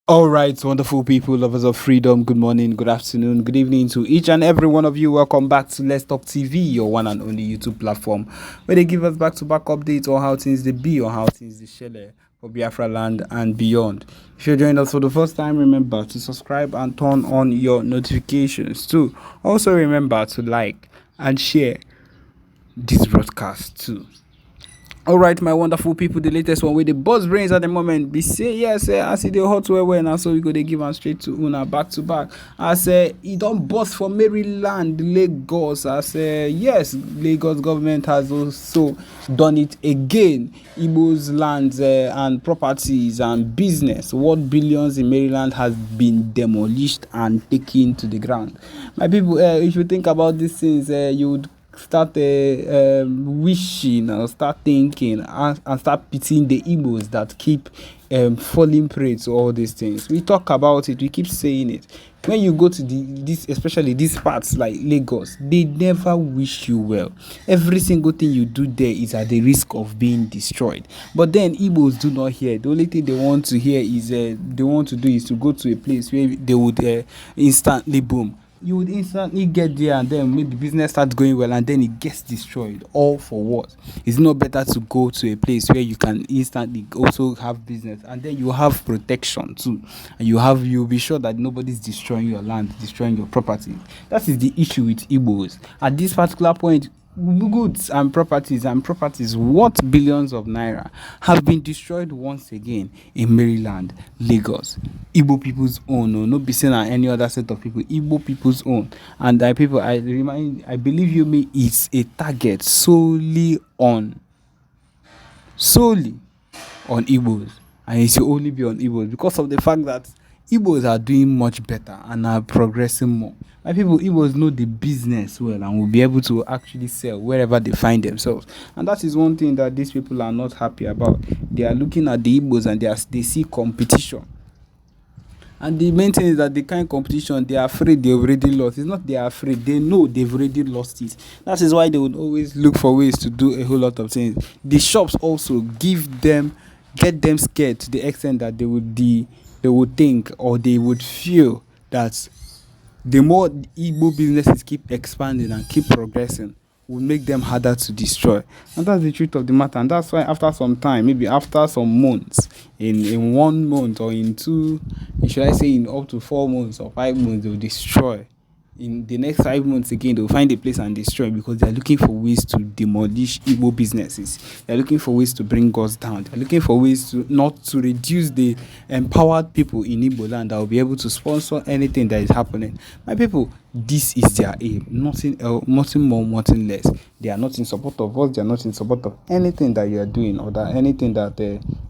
All right, wonderful people, lovers of freedom. Good morning, good afternoon, good evening to each and every one of you. Welcome back to Let's Talk TV, your one and only YouTube platform, where they give us back-to-back updates on how things they be, or how things they share for Biafraland and beyond. If you're joining us for the first time, remember to subscribe and turn on your notifications too. Also, remember to like and share this broadcast too. All right, my wonderful people, the latest one with the buzz brains at the moment. Be say yes, I see the hot well now, so we go they give them straight to Una back to back. I say it don't bust for Maryland, Lagos. I say yes, Lagos government has also done it again. Igbo's lands and properties and business worth billions in Maryland has been demolished and taken to the ground. My people, if you think about these things, you would start wishing or start thinking and start pitying the Igbos that keep falling prey to all these things. We talk about it, we keep saying it. When you go to this, especially these parts like Lagos, they never wish you well. Every single thing you do there is at the risk of being destroyed. But then Igbos do not hear. The only thing they want to hear is they want to do is to go to a place where they would instantly boom. You would instantly get there, and then maybe business starts going well, and then it gets destroyed. All for what? It's not better to go to a place where you can instantly also have business, and then you have protection too, and you'll be sure that nobody's destroying your land, destroying your property. That is the issue with Igbos at this particular point. Goods and properties worth billions of naira have been destroyed once again in Maryland, Lagos. Igbo people's own, no, not be seen at any other set of people. Igbo people's own, and I believe you me, it's a target solely on Igbos, and it should only be on Igbos because of the fact that Igbos are doing much better and are progressing more. My people, Igbos know the business well and will be able to actually sell wherever they find themselves. And that is one thing that these people are not happy about. They are looking at the Igbos and they see competition. And the main thing is that the kind of competition, they are afraid they already lost. It's not they are afraid, they know they've already lost it. That is why they would always look for ways to do a whole lot of things. The shops also get them scared to the extent that they would think, or they would feel that the more Igbo businesses keep expanding and keep progressing, will make them harder to destroy. And that's the truth of the matter. And that's why after some time, maybe after some months, in 1 month or in two, should I say in up to 4 months or 5 months, they will destroy. In the next 5 months again, they'll find a place and destroy, because they're looking for ways to demolish Igbo businesses. They're looking for ways to bring us down. They're looking for ways to not to reduce the empowered people in Igbo land that will be able to sponsor anything that is happening. My people, this is their aim. Nothing else, nothing more, nothing less. They are not in support of us. They are not in support of anything that you are doing, or that anything that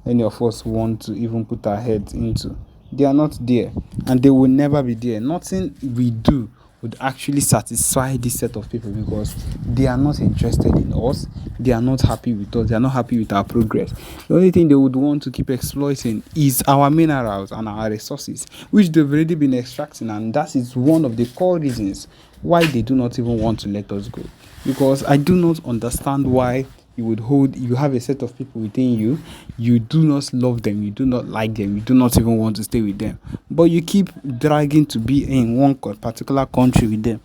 any of us want to even put our heads into. They are not there, and they will never be there. Nothing we do would actually satisfy this set of people, because they are not interested in us. They are not happy with us. They are not happy with our progress. The only thing they would want to keep exploiting is our minerals and our resources, which they've already been extracting, and that is one of the core reasons why they do not even want to let us go. Because I do not understand why you have a set of people within you, you do not love them, you do not like them, you do not even want to stay with them, but you keep dragging to be in one particular country with them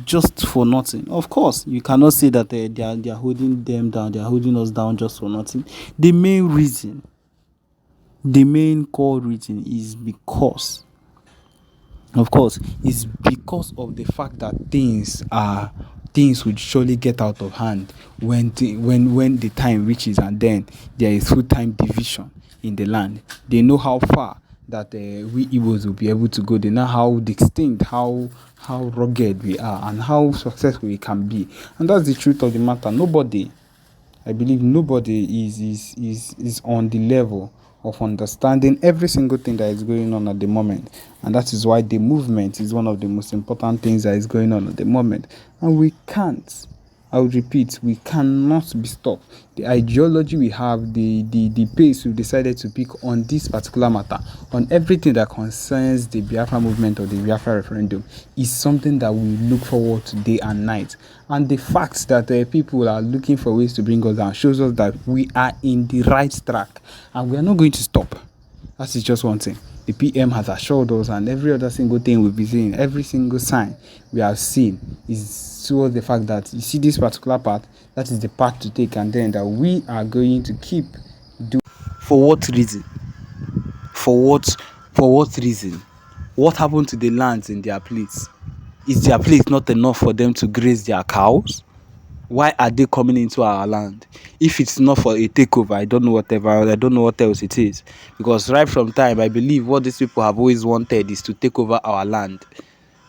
just for nothing. Of course, you cannot say that they are holding them down, they are holding us down just for nothing. The main core reason is because, of course, is because of the fact that things would surely get out of hand when the time reaches, and then there is full-time division in the land. They know how far that we Igbos will be able to go. They know how distinct, how rugged we are, and how successful we can be. And that's the truth of the matter. I believe nobody is on the level of understanding every single thing that is going on at the moment. And that is why the movement is one of the most important things that is going on at the moment. And we can't, I would repeat, we cannot be stopped. The ideology we have, the pace we've decided to pick on this particular matter, on everything that concerns the Biafra movement or the Biafra referendum, is something that we look forward to day and night. And the fact that people are looking for ways to bring us down shows us that we are in the right track, and we are not going to stop. That is just one thing. The PM has assured us, and every other single thing we've been seeing, every single sign we have seen is towards the fact that you see this particular path, that is the path to take, and then that we are going to keep doing. For what reason? For what? For what reason? What happened to the lands in their place? Is their place not enough for them to graze their cows? Why are they coming into our land? If it's not for a takeover, I don't know what else it is. Because right from time, I believe what these people have always wanted is to take over our land.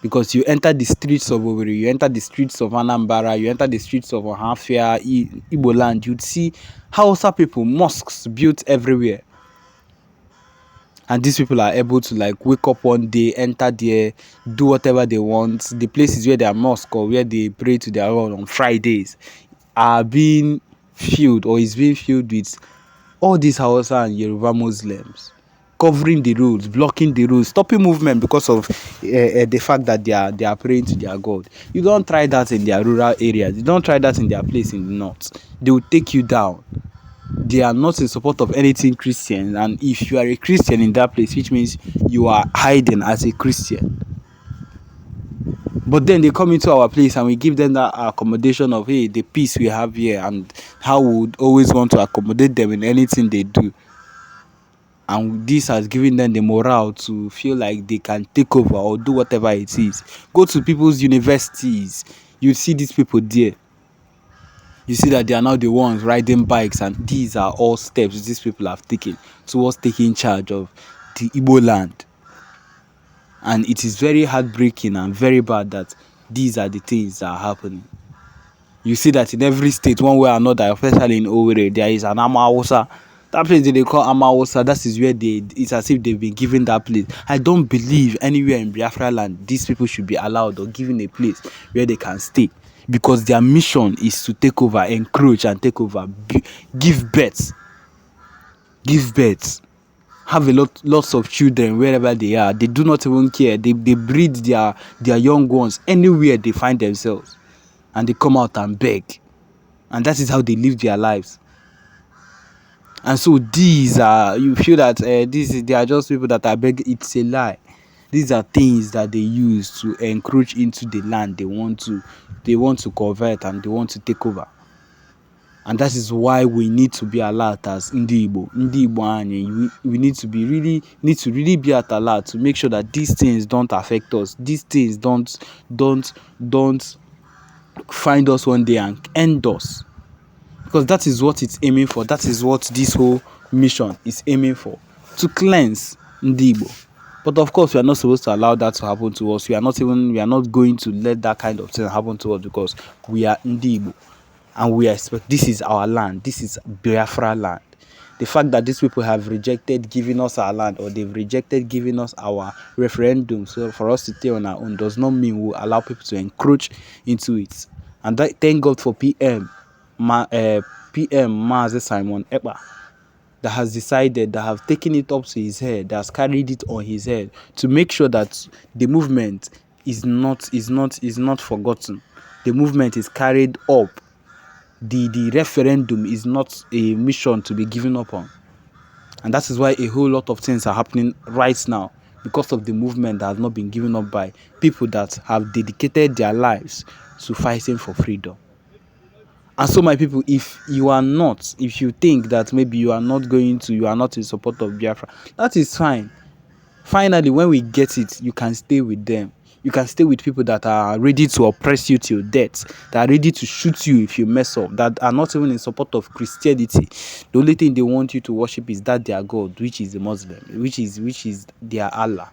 Because you enter the streets of Owerri, you enter the streets of Anambra, you enter the streets of Ohafia, Igbo land, you'd see Hausa people, mosques built everywhere. And these people are able to like wake up one day, enter there, do whatever they want. The places where they are mosque or where they pray to their Lord on Fridays are being filled, or is being filled with all these Hausa and Yoruba Muslims, covering the roads, blocking the roads, stopping movement because of the fact that they are praying to their God. You don't try that in their rural areas. You don't try that in their place in the north. They will take you down. They are not in support of anything Christian, and if you are a Christian in that place, which means you are hiding as a Christian. But then they come into our place and we give them that accommodation of, hey, the peace we have here, and how we would always want to accommodate them in anything they do. And this has given them the morale to feel like they can take over or do whatever it is. Go to people's universities, you see these people there. You see that they are now the ones riding bikes, and these are all steps these people have taken towards taking charge of the Igbo land. And it is very heartbreaking and very bad that these are the things that are happening. You see that in every state, one way or another, especially in Owerri, there is an Amawusa. That place they call Amawusa, that is where it's as if they've been given that place. I don't believe anywhere in Biafraland these people should be allowed or given a place where they can stay. Because their mission is to take over, encroach and take over, give birth, have lots of children wherever they are. They do not even care. They breed their young ones anywhere they find themselves, and they come out and beg, and that is how they live their lives. And so these are, you feel that they are just people that are begging. It's a lie. These are things that they use to encroach into the land they want to convert, and they want to take over. And that is why we need to be alert as Ndi Igbo. We need to really be at alert to make sure that these things don't affect us. These things don't find us one day and end us. Because that is what it's aiming for. That is what this whole mission is aiming for. To cleanse Ndi Igbo. But of course, we are not supposed to allow that to happen to us. We are not going to let that kind of thing happen to us, because we are Ndi Igbo. And we expect, this is our land. This is Biafraland. The fact that these people have rejected giving us our land, or they've rejected giving us our referendum so for us to stay on our own, does not mean we'll allow people to encroach into it. And thank God for PM Mazi Simon Èkpá, that has decided, that have taken it up to his head, that has carried it on his head to make sure that the movement is not forgotten. The movement is carried up. The referendum is not a mission to be given up on. And that is why a whole lot of things are happening right now, because of the movement that has not been given up by people that have dedicated their lives to fighting for freedom. And so, my people, if you think that maybe you are not in support of Biafra, that is fine. Finally, when we get it, you can stay with them. You can stay with people that are ready to oppress you till death, that are ready to shoot you if you mess up, that are not even in support of Christianity. The only thing they want you to worship is that their God, which is the Muslim, which is their Allah.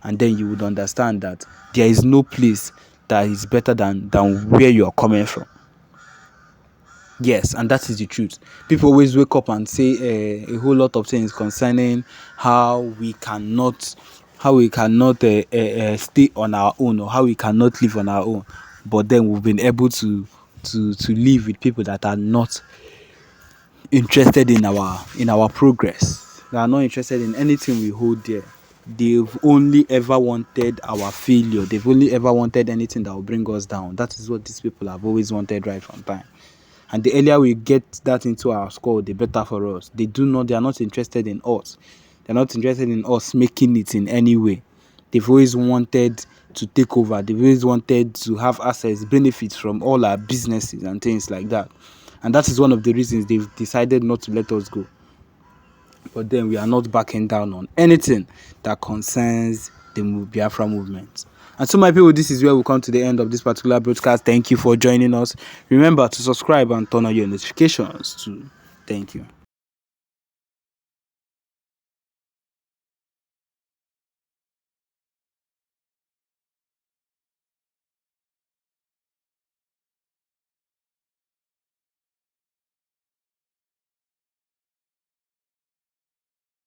And then you would understand that there is no place that is better than where you are coming from. Yes, and that is the truth. People always wake up and say a whole lot of things concerning how we cannot stay on our own, or how we cannot live on our own. But then we've been able to live with people that are not interested in our progress. They are not interested in anything we hold dear. They've only ever wanted our failure. They've only ever wanted anything that will bring us down. That is what these people have always wanted right from time. And the earlier we get that into our skull, the better for us. They are not interested in us. They're not interested in us making it in any way. They've always wanted to take over. They've always wanted to have access, benefits from all our businesses and things like that. And that is one of the reasons they've decided not to let us go. But then we are not backing down on anything that concerns the Biafra movement. And so, my people, this is where we come to the end of this particular broadcast. Thank you for joining us. Remember to subscribe and turn on your notifications too. Thank you.